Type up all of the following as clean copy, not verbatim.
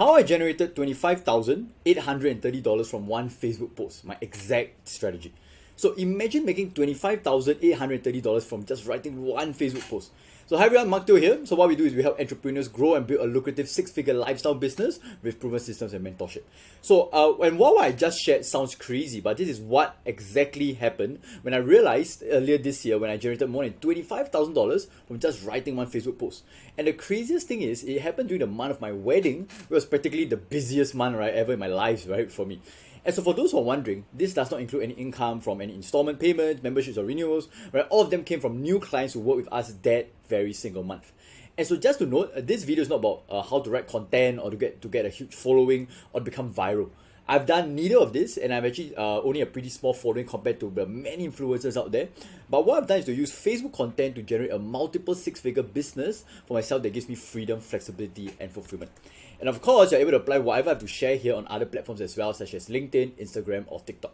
How I generated $25,830 from one Facebook post, my exact strategy. So imagine making $25,830 from just writing one Facebook post. So hi everyone, Mark Teo here. So what we do is we help entrepreneurs grow and build a lucrative six-figure lifestyle business with proven systems and mentorship. So and what I just shared sounds crazy, but this is what exactly happened when I realized earlier this year when I generated more than $25,000 from just writing one Facebook post. And the craziest thing is it happened during the month of my wedding, which was practically the busiest month ever in my life, right, for me. And so for those who are wondering, this does not include any income from any installment payments, memberships or renewals, right? All of them came from new clients who work with us that very single month. And so just to note, this video is not about how to write content or to get a huge following or become viral. I've done neither of this, and I've actually only a pretty small following compared to the many influencers out there. But what I've done is to use Facebook content to generate a multiple six-figure business for myself that gives me freedom, flexibility, and fulfillment. And of course, you're able to apply whatever I have to share here on other platforms as well, such as LinkedIn, Instagram, or TikTok.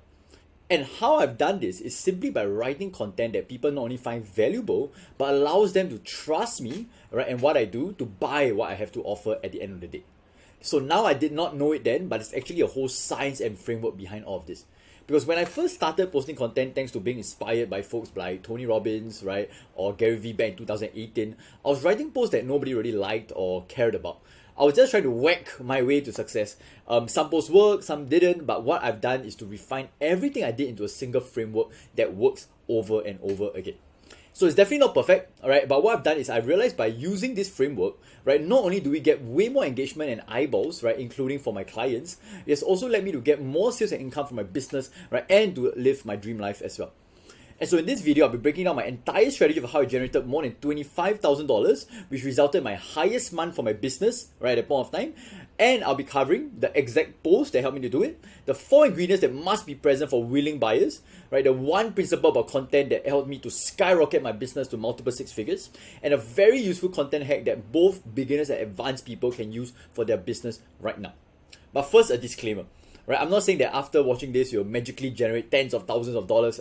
And how I've done this is simply by writing content that people not only find valuable, but allows them to trust me, right, and what I do to buy what I have to offer at the end of the day. So now I did not know it then, but it's actually a whole science and framework behind all of this. Because when I first started posting content, thanks to being inspired by folks like Tony Robbins, right, or Gary Vee back in 2018, I was writing posts that nobody really liked or cared about. I was just trying to whack my way to success. Some posts worked, some didn't, but what I've done is to refine everything I did into a single framework that works over and over again. So it's definitely not perfect, alright, but what I've done is I've realized by using this framework, right, not only do we get way more engagement and eyeballs, right, including for my clients, it's also led me to get more sales and income from my business, right, and to live my dream life as well. And so in this video, I'll be breaking down my entire strategy of how I generated more than $25,000, which resulted in my highest month for my business, right, at that point of time. And I'll be covering the exact post that helped me to do it, the 4 ingredients that must be present for willing buyers, right, the 1 principle about content that helped me to skyrocket my business to multiple six figures, and a very useful content hack that both beginners and advanced people can use for their business right now. But first, a disclaimer. Right, I'm not saying that after watching this you'll magically generate tens of thousands of dollars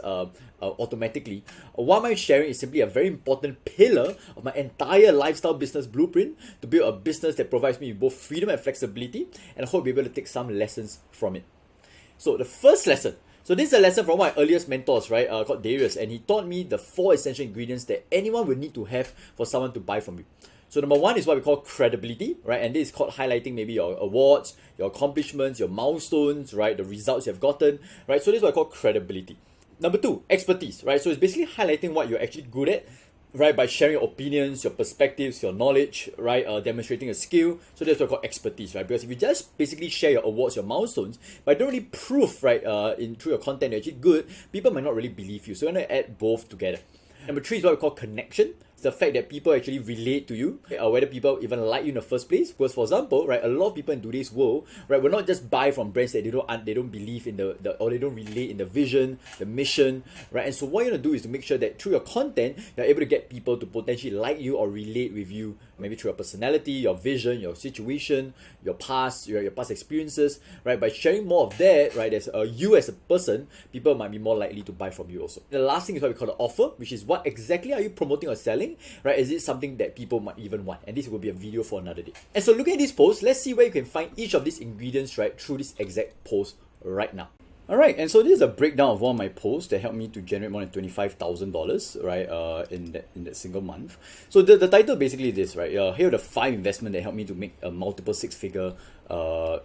automatically. What I'm sharing is simply a very important pillar of my entire lifestyle business blueprint to build a business that provides me with both freedom and flexibility, and I hope you'll be able to take some lessons from it. So the first lesson. So this is a lesson from one of my earliest mentors, right, called Darius, and he taught me the 4 essential ingredients that anyone will need to have for someone to buy from you. So number 1 is what we call credibility, right? And this is called highlighting maybe your awards, your accomplishments, your milestones, right? The results you have gotten, right? So this is what I call credibility. Number 2, expertise, right? So it's basically highlighting what you're actually good at, right? By sharing your opinions, your perspectives, your knowledge, right? Demonstrating a skill. So that's what I call expertise, right? Because if you just basically share your awards, your milestones, but don't really prove, right, through your content you're actually good, people might not really believe you. So you want to add both together. Number 3 is what we call connection. It's the fact that people actually relate to you, whether people even like you in the first place. Because for example, right, a lot of people in today's world, right, will not just buy from brands that they don't believe in the or they don't relate in the vision, the mission, right? And so what you want to do is to make sure that through your content, you're able to get people to potentially like you or relate with you, maybe through your personality, your vision, your situation, your past experiences, right? By sharing more of that, right, as you as a person, people might be more likely to buy from you also. The last thing is what we call the offer, which is what exactly are you promoting or selling, right? Is it something that people might even want? And this will be a video for another day. And so looking at this post, let's see where you can find each of these ingredients, right, through this exact post right now. Alright, and so this is a breakdown of one of my posts that helped me to generate more than $25,000, right, in that single month. So the title basically is this, right, here are the 5 investments that helped me to make a multiple six-figure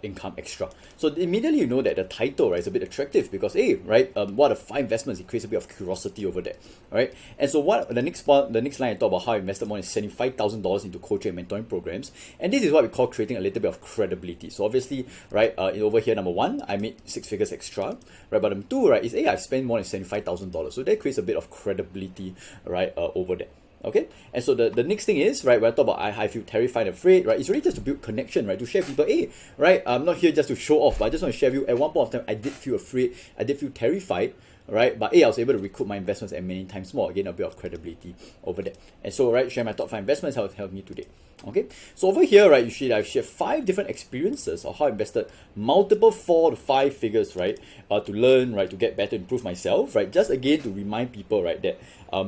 income extra. So immediately you know that the title, right, is a bit attractive because, hey, right, what are the 5 investments? It creates a bit of curiosity over there, right? And so what the next line I talk about how I invested more than $75,000 into coaching and mentoring programs, and this is what we call creating a little bit of credibility. So obviously, right, over here, number 1, I made 6 figures extra. Right, but number 2, right, is I spent more than $75,000. So that creates a bit of credibility, right, over there. Okay, and so the next thing is, right, when I talk about I feel terrified and afraid, right, it's really just to build connection, right, to share people, hey, right, I'm not here just to show off, but I just want to share with you, at one point of time, I did feel afraid, I did feel terrified, right, but hey, I was able to recoup my investments and many times more, again, a bit of credibility over there. And so, right, share my top 5 investments helped me today. Okay, so over here, right, I've shared 5 different experiences of how I invested multiple 4 to 5 figures, right, to learn, right, to get better, improve myself, right, just again to remind people, right, that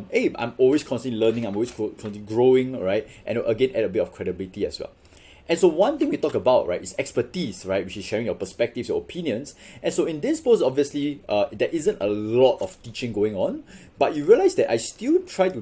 hey, I'm always constantly learning, I'm always constantly growing, right, and again add a bit of credibility as well. And so one thing we talk about, right, is expertise, right, which is sharing your perspectives, your opinions. And so in this post, obviously, there isn't a lot of teaching going on, but you realize that I still try to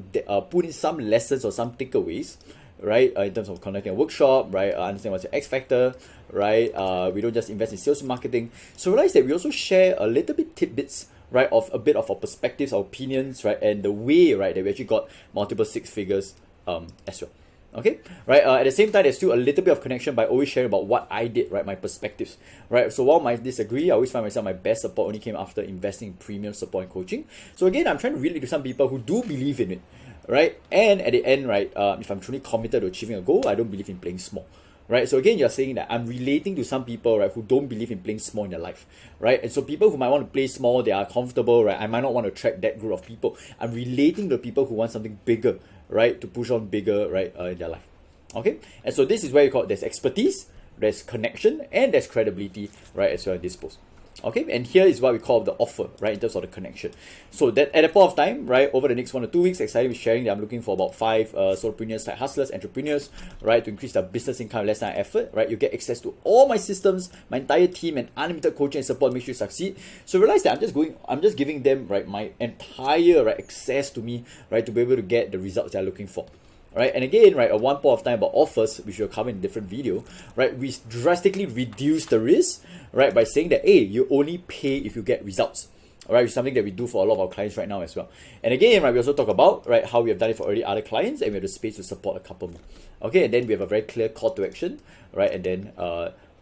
put in some lessons or some takeaways, right, in terms of conducting a workshop, right, understand what's your X factor, right, we don't just invest in sales and marketing. So realize that we also share a little bit tidbits, right, of a bit of our perspectives, our opinions, right, and the way, right, that we actually got multiple six figures as well. Okay, right, at the same time, there's still a little bit of connection by always sharing about what I did, right, my perspectives, right. So while I disagree, I always find myself my best support only came after investing in premium support and coaching. So again, I'm trying to relate to some people who do believe in it, right, and at the end, right, if I'm truly committed to achieving a goal, I don't believe in playing small. Right, so again, you're saying that I'm relating to some people, right, who don't believe in playing small in their life, right? And so people who might want to play small, they are comfortable, right? I might not want to attract that group of people. I'm relating to people who want something bigger, right, to push on bigger, right, in their life. Okay, and so this is where you call it, there's expertise, there's connection, and there's credibility, right, as well in this post. Okay, and here is what we call the offer, right, in terms of the connection. So that at a point of time, right, over the next 1 or 2 weeks, excited with sharing that I'm looking for about 5 solopreneurs, type hustlers, entrepreneurs, right, to increase their business income, less time effort, right. You get access to all my systems, my entire team, and unlimited coaching and support, make sure you succeed. So realize that I'm just giving them, right, my entire, right, access to me, right, to be able to get the results they're looking for. Right, and again, right, at one point of time about offers, which we'll cover in a different video, right, we drastically reduce the risk, right, by saying that, hey, you only pay if you get results, all right, which is something that we do for a lot of our clients right now as well. And again, right, we also talk about, right, how we have done it for already other clients, and we have the space to support a couple more. Okay, and then we have a very clear call to action, right, and then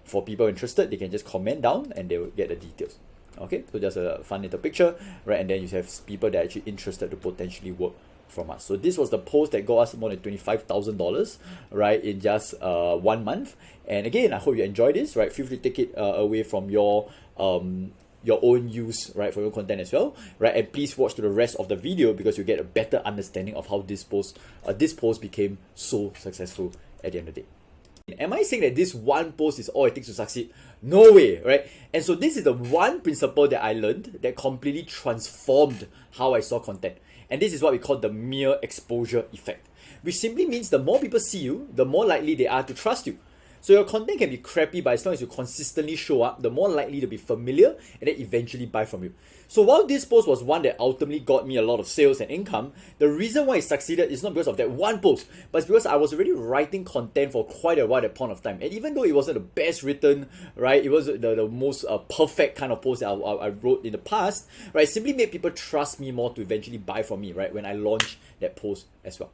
for people interested, they can just comment down and they will get the details. Okay, so just a fun little picture, right, and then you have people that are actually interested to potentially work from us. So this was the post that got us more than $25,000, right, in just 1 month. And again, I hope you enjoyed this, right? Feel free to take it away from your own use, right, for your content as well, right? And please watch to the rest of the video because you get a better understanding of how this post became so successful at the end of the day. Am I saying that this one post is all it takes to succeed? No way, right? And so this is the one principle that I learned that completely transformed how I saw content. And this is what we call the mere exposure effect, which simply means the more people see you, the more likely they are to trust you. So your content can be crappy, but as long as you consistently show up, the more likely to be familiar and then eventually buy from you. So while this post was one that ultimately got me a lot of sales and income, the reason why it succeeded is not because of that one post, but it's because I was already writing content for quite a while at that point of time. And even though it wasn't the best written, right, it was the most perfect kind of post that I wrote in the past, right, it simply made people trust me more to eventually buy from me, right, when I launched that post as well.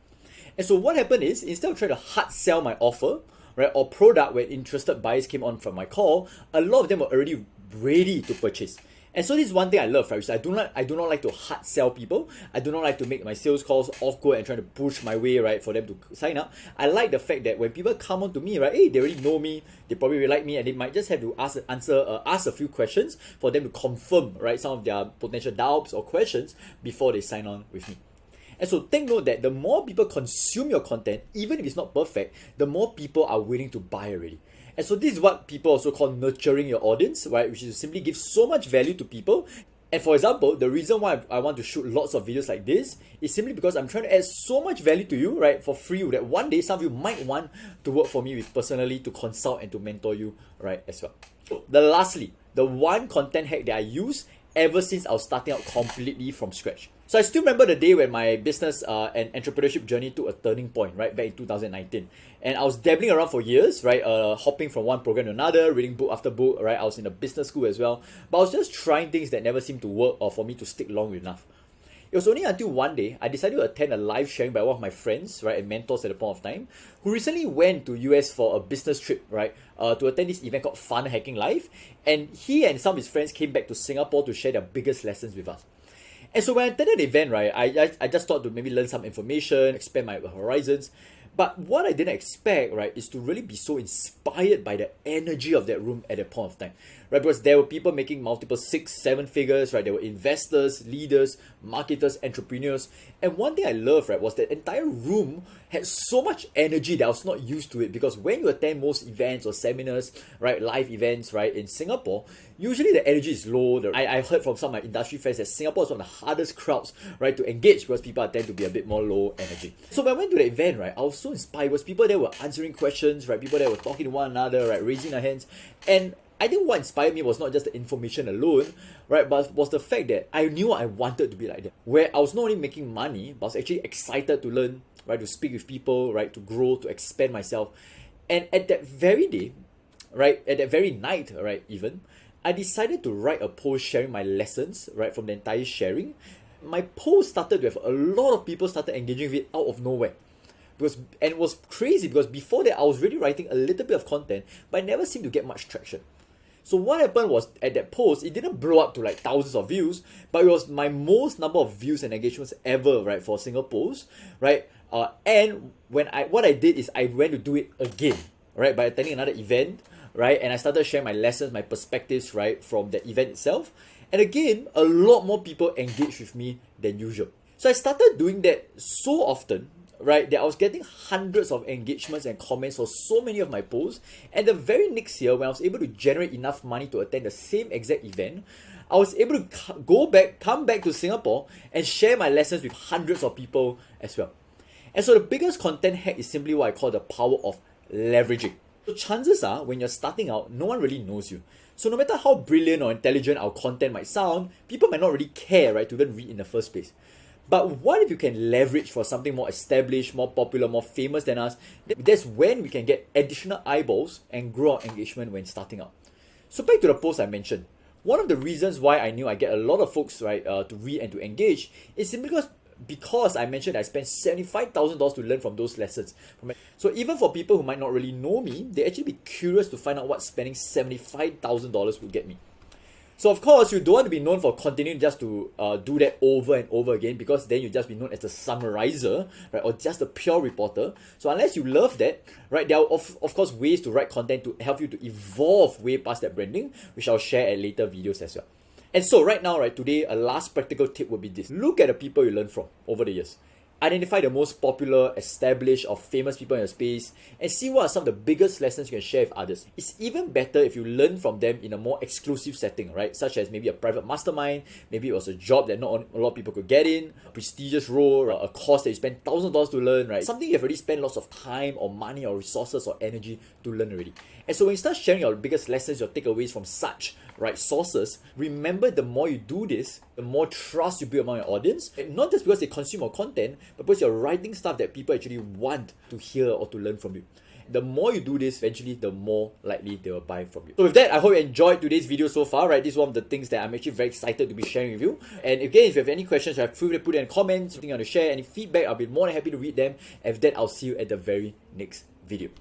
And so what happened is, instead of trying to hard sell my offer, right, or product when interested buyers came on from my call, a lot of them were already ready to purchase. And so this is one thing I love, right? I do not like to hard sell people. I do not like to make my sales calls awkward and trying to push my way, right, for them to sign up. I like the fact that when people come on to me, right, hey, they already know me, they probably really like me, and they might just have to ask a few questions for them to confirm, right, some of their potential doubts or questions before they sign on with me. And so take note that the more people consume your content, even if it's not perfect, the more people are willing to buy already. And so this is what people also call nurturing your audience, right? Which is simply give so much value to people. And for example, the reason why I want to shoot lots of videos like this is simply because I'm trying to add so much value to you, right, for free, that one day some of you might want to work for me with personally to consult and to mentor you, right, as well. Lastly, the one content hack that I use ever since I was starting out completely from scratch. So I still remember the day when my business and entrepreneurship journey took a turning point, right, back in 2019. And I was dabbling around for years, right, hopping from one program to another, reading book after book, right. I was in a business school as well. But I was just trying things that never seemed to work or for me to stick long enough. It was only until one day I decided to attend a live sharing by one of my friends, right, and mentors at the point of time, who recently went to US for a business trip, right, to attend this event called Fun Hacking Live. And he and some of his friends came back to Singapore to share their biggest lessons with us. And so when I attended the event, right, I just thought to maybe learn some information, expand my horizons. But what I didn't expect, right, is to really be so inspired by the energy of that room at that point of time, right? Because there were people making multiple 6-7 figures, right? There were investors, leaders, marketers, entrepreneurs. And one thing I loved, right, was that entire room had so much energy that I was not used to it. Because when you attend most events or seminars, right, live events, right, in Singapore, usually the energy is low. I heard from some of my industry friends that Singapore is one of the hardest crowds, right, to engage because people tend to be a bit more low energy. So when I went to the event, right, I was so inspired because people there were answering questions, right? People there were talking to one another, right? Raising their hands. And I think what inspired me was not just the information alone, right? But was the fact that I knew I wanted to be like that. Where I was not only making money, but I was actually excited to learn, right? To speak with people, right? To grow, to expand myself. And at that very day, right? At that very night, right? Even, I decided to write a post sharing my lessons, right? From the entire sharing. My post started to have a lot of people started engaging with it out of nowhere. And it was crazy because before that I was already writing a little bit of content, but I never seemed to get much traction. So what happened was at that post, it didn't blow up to like thousands of views, but it was my most number of views and engagements ever, right, for a single post, right? And what I did is I went to do it again, right, by attending another event, right, and I started sharing my lessons, my perspectives, right, from the event itself. And again, a lot more people engaged with me than usual. So I started doing that so often, right, that I was getting hundreds of engagements and comments for so many of my posts. And the very next year, when I was able to generate enough money to attend the same exact event, I was able to come back to Singapore and share my lessons with hundreds of people as well. And so the biggest content hack is simply what I call the power of leveraging. So chances are, when you're starting out, no one really knows you. So no matter how brilliant or intelligent our content might sound, people might not really care, right, to even read in the first place. But what if you can leverage for something more established, more popular, more famous than us? That's when we can get additional eyeballs and grow our engagement when starting out. So back to the post I mentioned. One of the reasons why I knew I get a lot of folks, right, to read and to engage is simply because I mentioned I spent $75,000 to learn from those lessons. So even for people who might not really know me, they actually be curious to find out what spending $75,000 would get me. So of course, you don't want to be known for continuing just to do that over and over again, because then you just be known as a summarizer, right, or just a pure reporter. So unless you love that, right, there are of course ways to write content to help you to evolve way past that branding, which I'll share at later videos as well. And so right now, right, today, a last practical tip would be this. Look at the people you learn from over the years. Identify the most popular, established, or famous people in your space and see what are some of the biggest lessons you can share with others. It's even better if you learn from them in a more exclusive setting, right? Such as maybe a private mastermind, maybe it was a job that not a lot of people could get in, a prestigious role, or a course that you spend $1,000 to learn, right? Something you've already spent lots of time or money or resources or energy to learn already. And so when you start sharing your biggest lessons, your takeaways from such, right, sources, remember the more you do this, the more trust you build among your audience. And not just because they consume your content, but because you're writing stuff that people actually want to hear or to learn from you. The more you do this, eventually, the more likely they will buy from you. So with that, I hope you enjoyed today's video so far, right? This is one of the things that I'm actually very excited to be sharing with you. And again, if you have any questions, feel free to put it in comments, something you want to share, any feedback, I'll be more than happy to read them. And with that, I'll see you at the very next video.